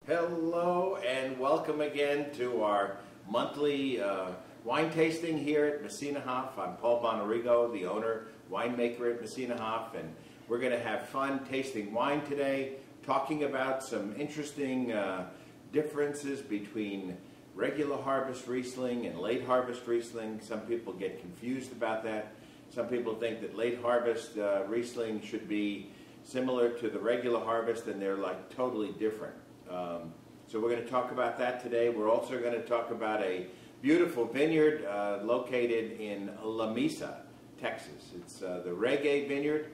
Hello and welcome again to our monthly wine tasting here at Messina Hof. I'm Paul Bonarrigo, the owner, winemaker at Messina Hof, and we're going to have fun tasting wine today, talking about some interesting differences between regular harvest Riesling and late harvest Riesling. Some people get confused about that. Some people think that late harvest Riesling should be similar to the regular harvest, and they're like totally different. So we're going to talk about that today. We're also going to talk about a beautiful vineyard located in La Mesa, Texas. It's the Reggae Vineyard,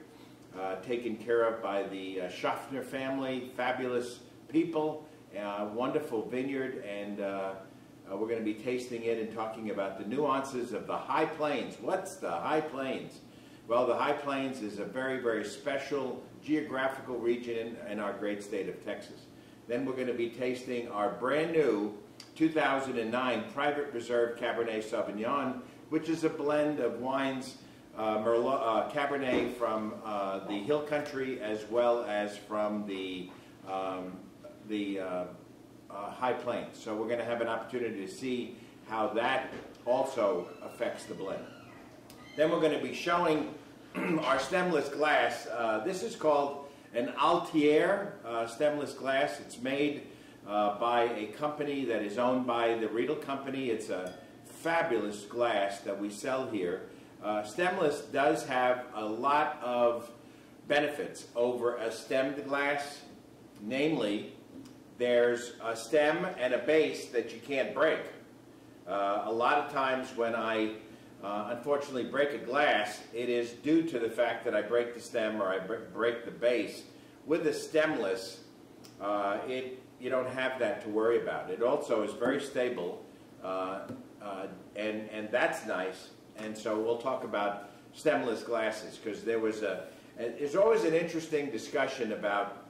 taken care of by the Schaffner family. Fabulous people, wonderful vineyard, and we're going to be tasting it and talking about the nuances of the High Plains. What's the High Plains? Well, the High Plains is a very, very special geographical region in our great state of Texas. Then we're going to be tasting our brand new 2009 Private Reserve Cabernet Sauvignon, which is a blend of wines, Cabernet from the Hill Country as well as from the High Plains. So we're going to have an opportunity to see how that also affects the blend. Then we're going to be showing our stemless glass. This is called an Altier stemless glass. It's made by a company that is owned by the Riedel Company. It's a fabulous glass that we sell here. Stemless does have a lot of benefits over a stemmed glass. Namely, there's a stem and a base that you can't break. A lot of times when I unfortunately break a glass, it is due to the fact that I break the stem or I break the base. With a stemless, you don't have that to worry about. It also is very stable, and that's nice. And so we'll talk about stemless glasses, because there's always an interesting discussion about,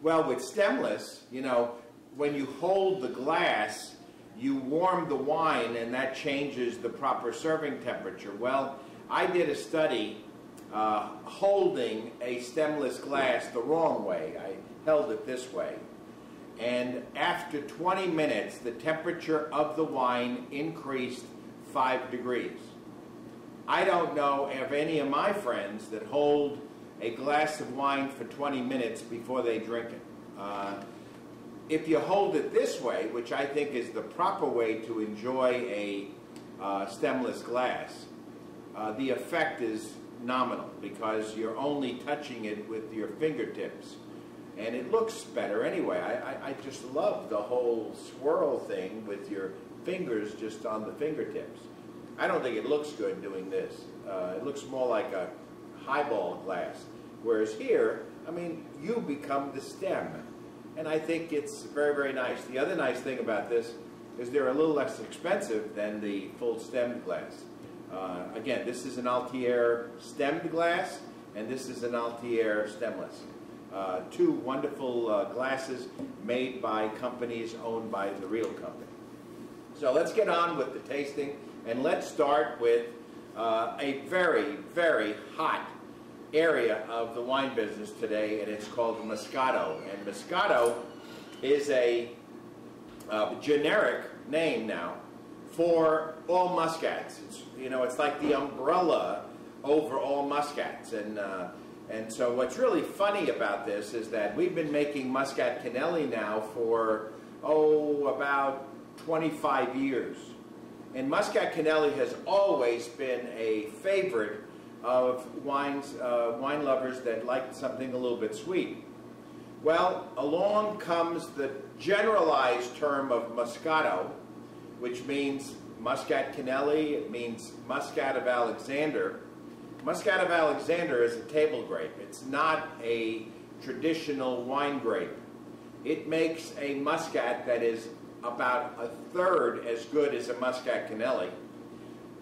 well, with stemless, you know, when you hold the glass, you warm the wine and that changes the proper serving temperature. Well, I did a study holding a stemless glass the wrong way. I held it this way. And after 20 minutes, the temperature of the wine increased 5 degrees. I don't know of any of my friends that hold a glass of wine for 20 minutes before they drink it. If you hold it this way, which I think is the proper way to enjoy a stemless glass, the effect is nominal, because you're only touching it with your fingertips. And it looks better anyway. I just love the whole swirl thing with your fingers just on the fingertips. I don't think it looks good doing this. It looks more like a highball glass. Whereas here, I mean, you become the stem. And I think it's very, very nice. The other nice thing about this is they're a little less expensive than the full stemmed glass. Again, this is an Altier stemmed glass, and this is an Altier stemless. Two wonderful glasses made by companies owned by the Riedel Company. So let's get on with the tasting, and let's start with a very, very hot area of the wine business today, and it's called Moscato. And Moscato is a generic name now for all muscats. It's like the umbrella over all muscats. And so what's really funny about this is that we've been making Muscat Canelli now for about 25 years. And Muscat Canelli has always been a favorite of wine lovers that like something a little bit sweet. Well, along comes the generalized term of Moscato, which means Muscat Canelli. It means Muscat of Alexander. Muscat of Alexander is a table grape. It's not a traditional wine grape. It makes a Muscat that is about a third as good as a Muscat Canelli.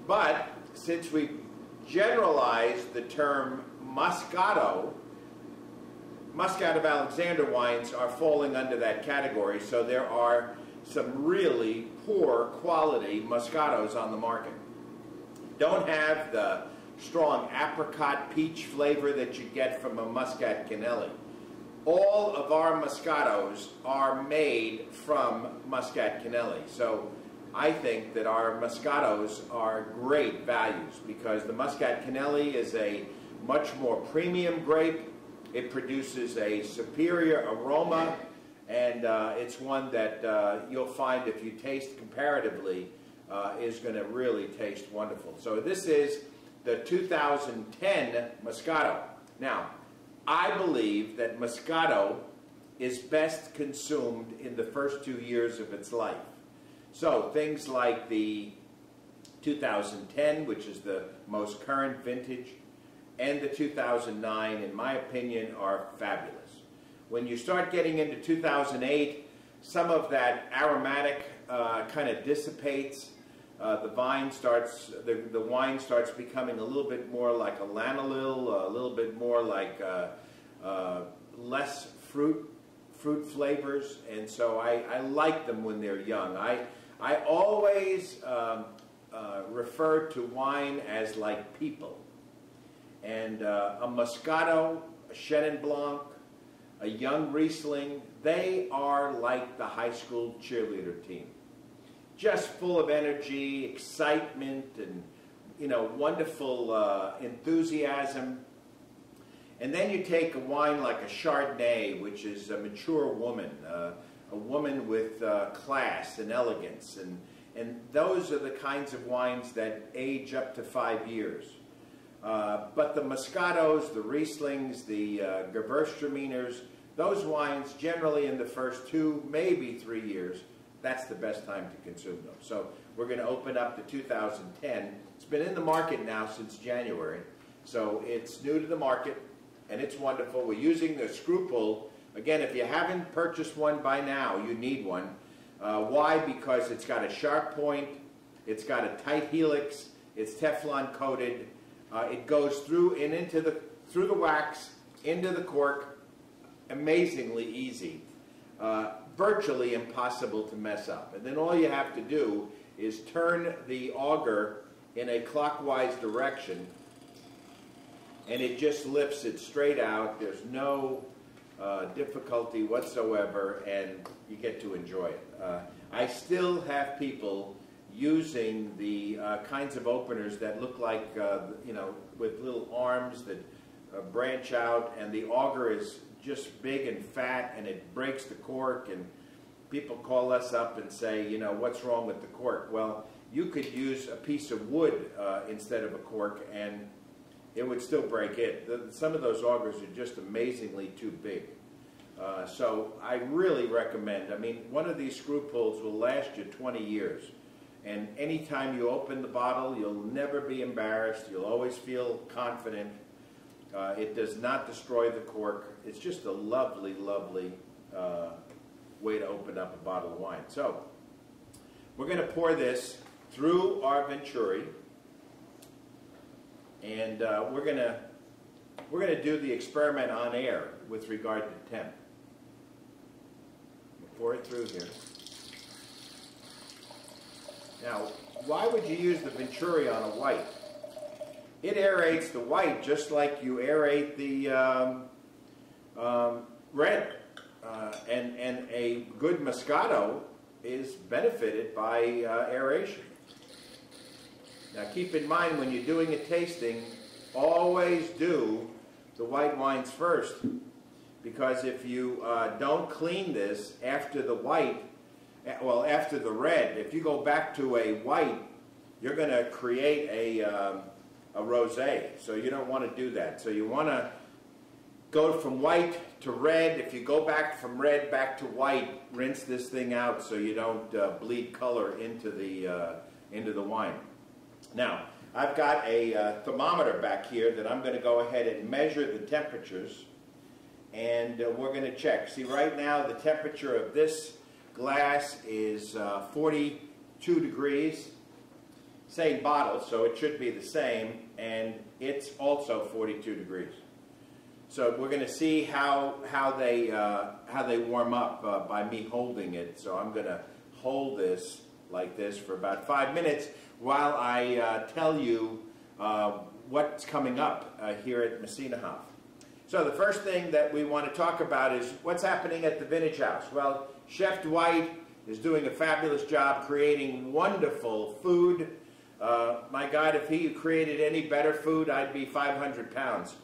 But since we generalized the term Moscato, Muscat of Alexander wines are falling under that category, so there are some really poor quality Moscatos on the market. Don't have the strong apricot peach flavor that you get from a Muscat Canelli. all of our Moscatos are made from Muscat Canelli. So I think that our Moscatos are great values because the Muscat Canelli is a much more premium grape. It produces a superior aroma, and it's one that you'll find if you taste comparatively is going to really taste wonderful. So this is the 2010 Moscato. Now, I believe that Moscato is best consumed in the first 2 years of its life. So things like the 2010, which is the most current vintage, and the 2009, in my opinion, are fabulous. When you start getting into 2008, some of that aromatic kind of dissipates. The wine starts becoming a little bit more like a lanolil, a little bit more like less fruit flavors, and so I like them when they're young. I always refer to wine as like people. And a Moscato, a Chenin Blanc, a young Riesling, they are like the high school cheerleader team. Just full of energy, excitement, and wonderful enthusiasm. And then you take a wine like a Chardonnay, which is a mature woman, a woman with class and elegance, and those are the kinds of wines that age up to 5 years. But the Moscatos, the Rieslings, the Gewürztraminers, those wines generally in the first 2, maybe 3 years, that's the best time to consume them. So we're going to open up the 2010. It's been in the market now since January, so it's new to the market, and it's wonderful. We're using the screw pull. Again, if you haven't purchased one by now, you need one. Why? Because it's got a sharp point, it's got a tight helix, it's Teflon coated. It goes through and through the wax into the cork, amazingly easy, virtually impossible to mess up. And then all you have to do is turn the auger in a clockwise direction, and it just lifts it straight out. There's no difficulty whatsoever, and you get to enjoy it. I still have people using the kinds of openers that look like, with little arms that branch out, and the auger is just big and fat, and it breaks the cork, and people call us up and say, what's wrong with the cork? Well, you could use a piece of wood instead of a cork, and it would still break it. Some of those augers are just amazingly too big. So I really recommend, one of these screw pulls will last you 20 years. And anytime you open the bottle, you'll never be embarrassed. You'll always feel confident. It does not destroy the cork. It's just a lovely, lovely way to open up a bottle of wine. So we're going to pour this through our Venturi, and we're going to do the experiment on air with regard to temp. We'll pour it through here. Now, why would you use the Venturi on a white? It aerates the white just like you aerate the red. And a good Moscato is benefited by aeration. Now, keep in mind when you're doing a tasting, always do the white wines first, because if you don't clean this after the white, well, after the red, if you go back to a white, you're going to create a rosé. So you don't want to do that. So you want to go from white to red. If you go back from red back to white, rinse this thing out so you don't bleed color into the wine. Now, I've got a thermometer back here that I'm going to go ahead and measure the temperatures, and we're going to check. See, right now the temperature of this glass is 42 degrees. Same bottle, so it should be the same, and it's also 42 degrees. So we're going to see how they warm up by me holding it. So I'm going to hold this like this for about 5 minutes while I tell you what's coming up here at Messina Hof. So the first thing that we want to talk about is what's happening at the Vintage House. Well, Chef Dwight is doing a fabulous job creating wonderful food. My God, if he created any better food, I'd be 500 pounds.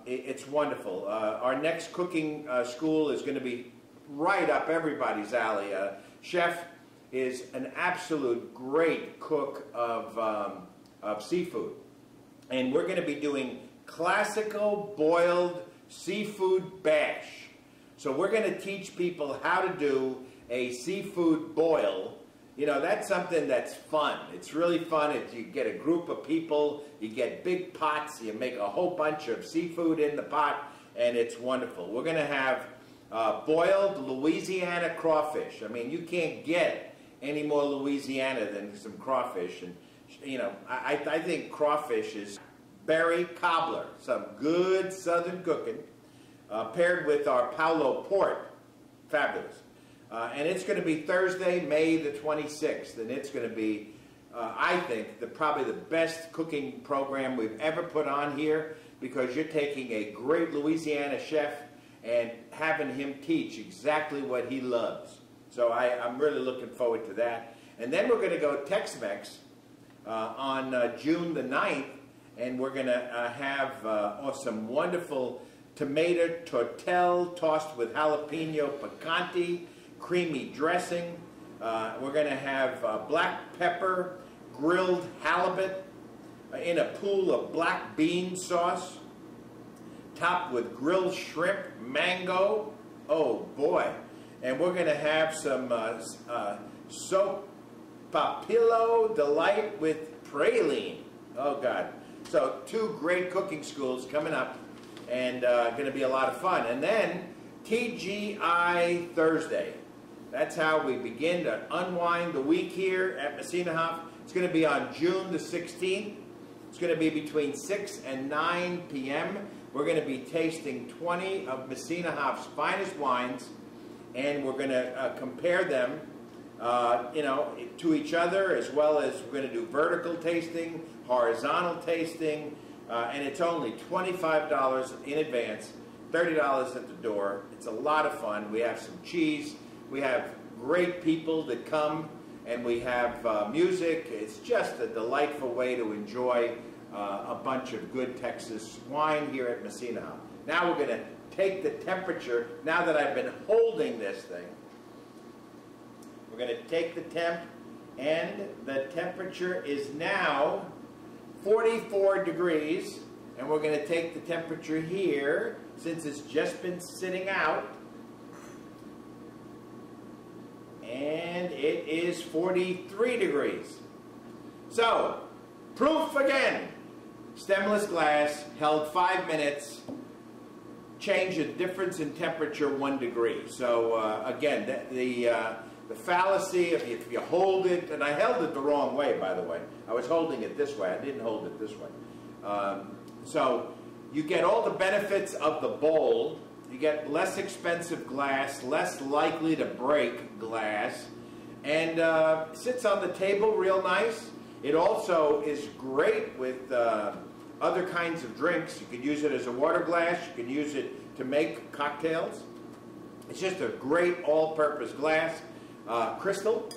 It's wonderful. Our next cooking school is going to be right up everybody's alley. Chef is an absolute great cook of seafood. And we're going to be doing classical boiled seafood bash. So we're going to teach people how to do a seafood boil. You know, that's something that's fun. It's really fun. You get a group of people, you get big pots, you make a whole bunch of seafood in the pot, and it's wonderful. We're going to have boiled Louisiana crawfish. I mean, you can't get any more Louisiana than some crawfish. And, you know, I think crawfish is berry cobbler, some good southern cooking, paired with our Paulo port. Fabulous. And it's going to be Thursday, May the 26th, and it's going to be, I think, probably the best cooking program we've ever put on here, because you're taking a great Louisiana chef and having him teach exactly what he loves. So I'm really looking forward to that. And then we're going to go Tex-Mex on June the 9th, and we're going to have some wonderful tomato tortell tossed with jalapeno picante, creamy dressing. We're going to have black pepper grilled halibut in a pool of black bean sauce, topped with grilled shrimp, mango. Oh boy. And we're going to have some sopapillo delight with praline. Oh God. So 2 great cooking schools coming up, and going to be a lot of fun. And then TGI Thursday. That's how we begin to unwind the week here at Messina Hof. It's going to be on June the 16th. It's going to be between 6 and 9 p.m. We're going to be tasting 20 of Messina Hof's finest wines, and we're going to compare them you know, to each other, as well as we're going to do vertical tasting, horizontal tasting, and it's only $25 in advance, $30 at the door. It's a lot of fun. We have some cheese. We have great people that come, and we have music. It's just a delightful way to enjoy a bunch of good Texas wine here at Messina Hof. Now we're going to take the temperature. Now that I've been holding this thing, we're going to take the temp, and the temperature is now 44 degrees, and we're going to take the temperature here, since it's just been sitting out, and it is 43 degrees. So, proof again. Stemless glass, held 5 minutes, change the difference in temperature 1 degree. So, again, the fallacy of if you hold it, and I held it the wrong way, by the way. I was holding it this way. I didn't hold it this way. So you get all the benefits of the bowl. You get less expensive glass, less likely to break glass, and sits on the table real nice. It also is great with other kinds of drinks. You could use it as a water glass. You can use it to make cocktails. It's just a great all-purpose glass. Crystal,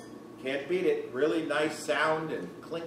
can't beat it. Really nice sound and clink.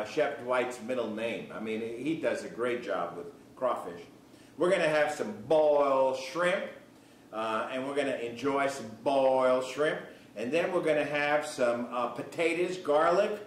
Chef Dwight's middle name. I mean, he does a great job with crawfish. We're going to have some boiled shrimp, and we're going to enjoy some boiled shrimp. And then we're going to have some potatoes, garlic,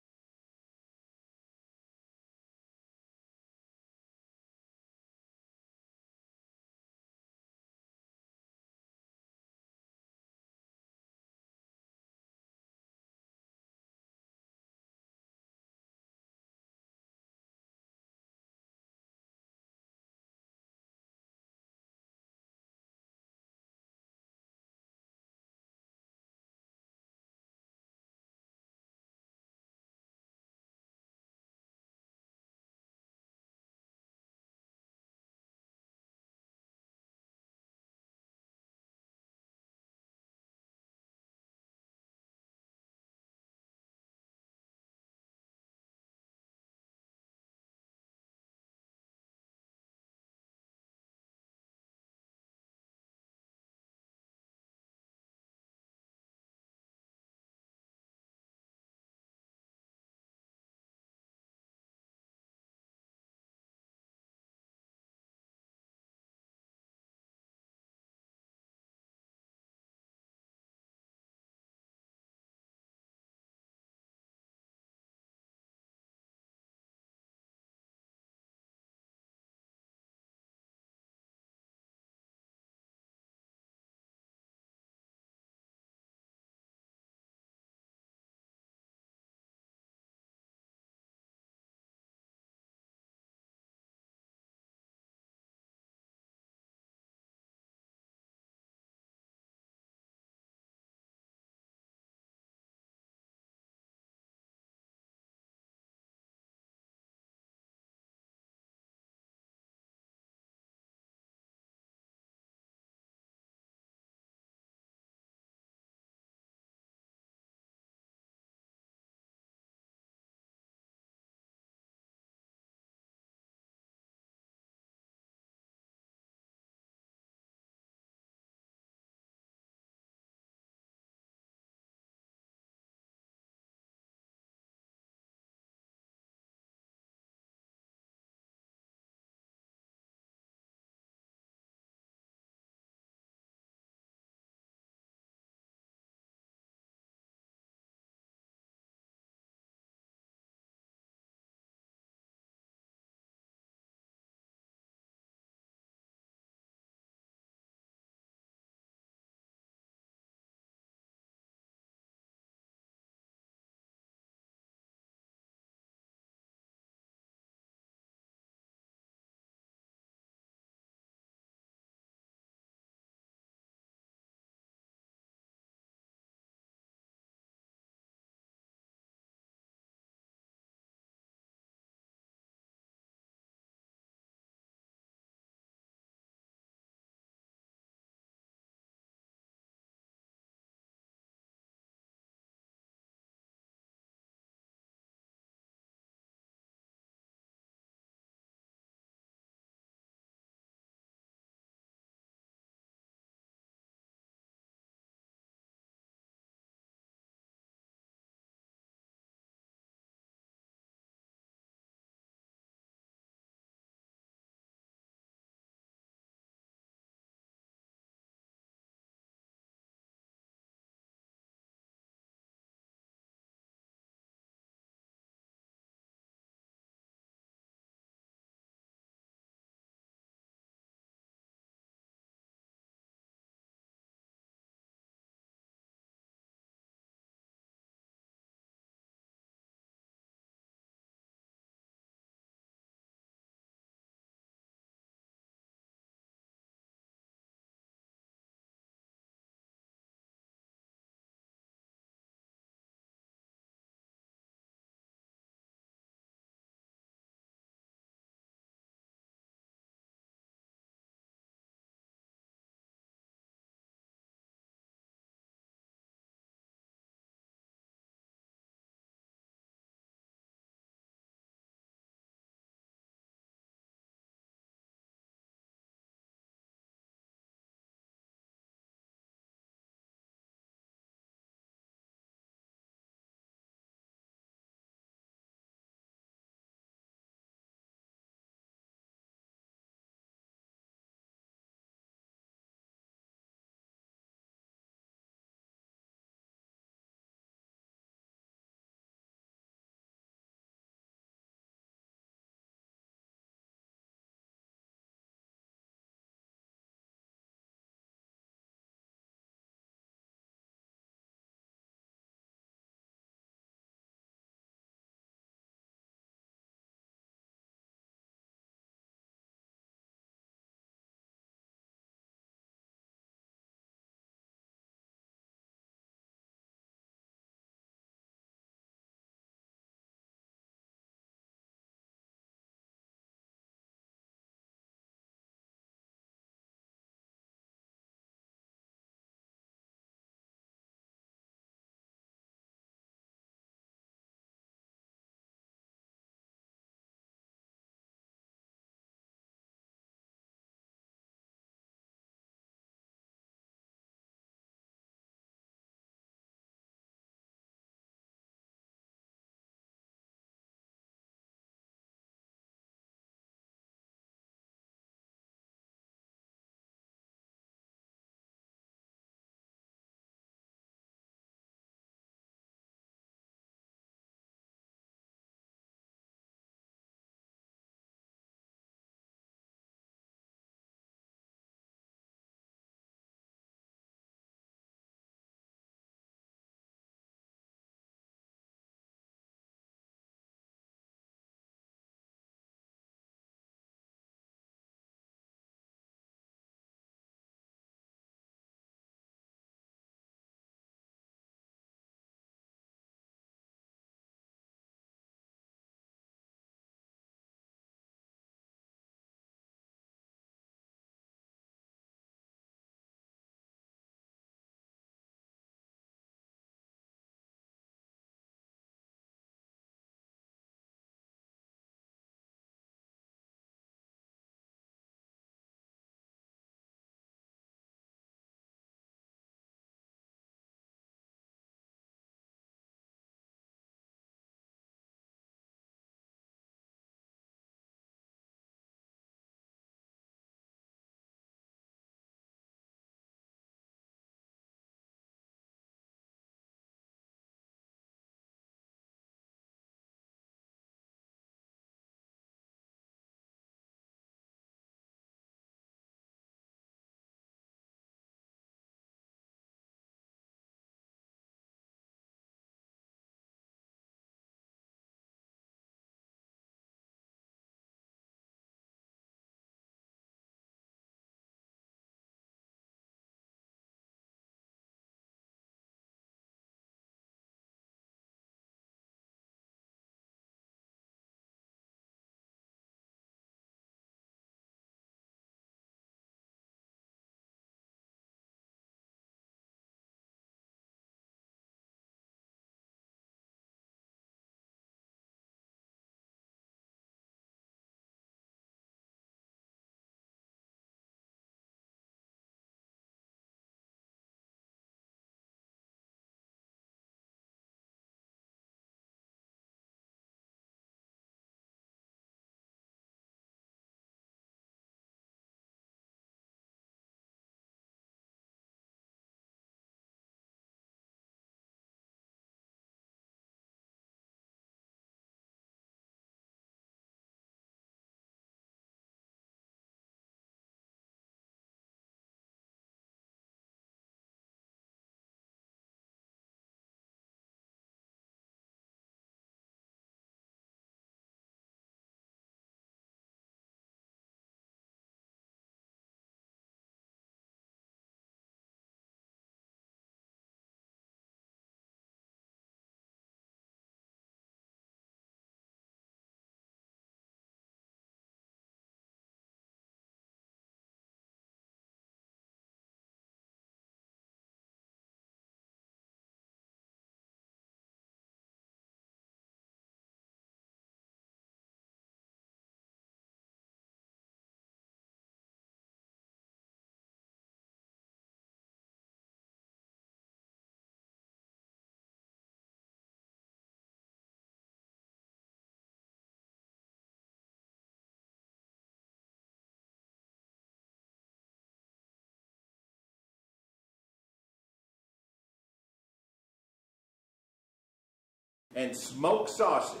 and smoked sausage.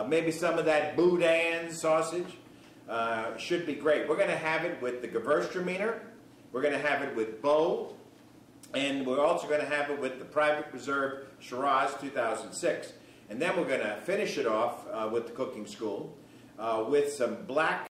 Maybe some of that boudin sausage should be great. We're going to have it with the Gewürztraminer. We're going to have it with Bow. And we're also going to have it with the Private Reserve Shiraz 2006. And then we're going to finish it off with the cooking school with some black